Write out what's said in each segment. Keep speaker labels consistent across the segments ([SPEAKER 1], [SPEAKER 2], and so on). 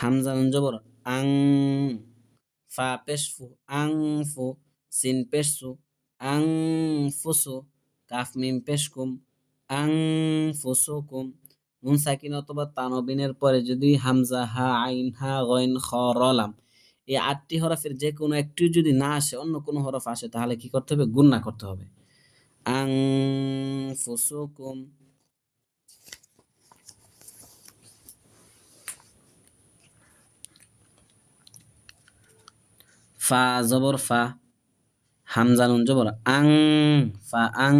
[SPEAKER 1] হামজা নুন জবর আং, ফা পেশ ফু আং ফু, সিন পেশ সু আং ফুসু, কাফ মিম পেশ কুম আং ফুসুকুম। নুন সাকিন অথবা তানবিনের পরে যদি হামজা হা আইন হা গইন খ র লাম এই 8টি হরফের যে কোনো একটি যদি না আসে, অন্য কোনো হরফ আসে, তাহলে কি করতে হবে? গুণনা করতে হবে। আং ফুসুকুম। ফা জবর ফা, হামজা নুন জবর আং, ফা আং।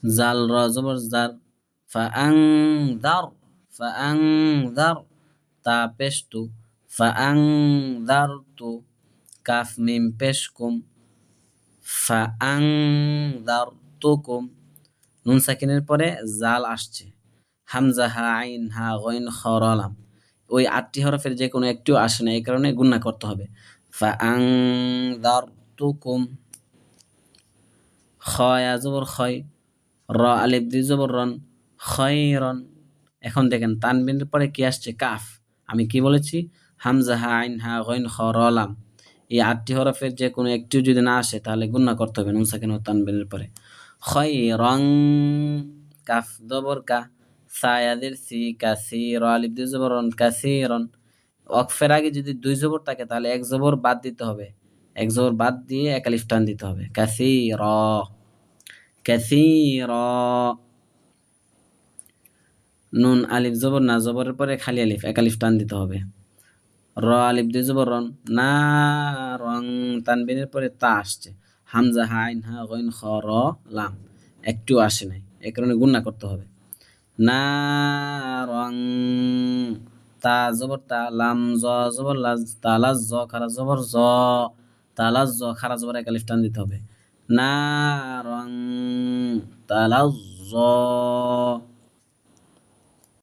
[SPEAKER 1] জাল র জবর জার, ফা আং দার, ফা আং দার। তা পেশ তু, ফা আং দার তু। কাফ মিম পেশ কুম, ফা আং দার তুকুম। নুন সাকিনের পরে জাল আসছে, হামজা হা আইন হা গইন খ র লাম, ওই 8টি হরফের যে কোনো একটিও আসে না, এই কারণে গুণনা করতে হবে। ফা আং দার তুকুম। খয়া জবর খয়, র আলিফ দুই জবর রন, খয়রন। এখন দেখেন তানবিনের পরে কি আসছে? কাফ। আমি কি বলেছি? হামজা হা আইন হা গইন খ র লাম, এই 8টি হরফের যে কোনো একটিও যদি না আসে, তাহলে গুণনা করতে হবে নুন সাকিন ও তানবিনের পরে। খয়রং, কাফ জবর কা, সায়াদের সি, কাসি, র আলিফ দুই জবর রন, কাসিরন। ওয়াকফের আগে যদি 2 জবর থাকে, তাহলে 1 জবর বাদ দিতে হবে, 1 জবর বাদ দিয়ে 1 আলিফ টান দিতে হবে। কাসির, কাসির। নুন আলিফ জবর না, জবরের পরে খালি আলিফ, 1 আলিফ টান দিতে হবে। র আলিফ দুই জবর রন, না রং। তানবিনের পরে তা আসছে, হামজা হা আইন হা গইন খ র লাম, একটু আসে নাই, এই কারণে গুণনা করতে হবে। না রং। তা জবর তা, লাম জ জবর লাজ, তালাজ জ খারা জবর জ, তালাজ জ খারা জবর 1 আলিফ টান দিতে হবে। না রং তালাজ জ।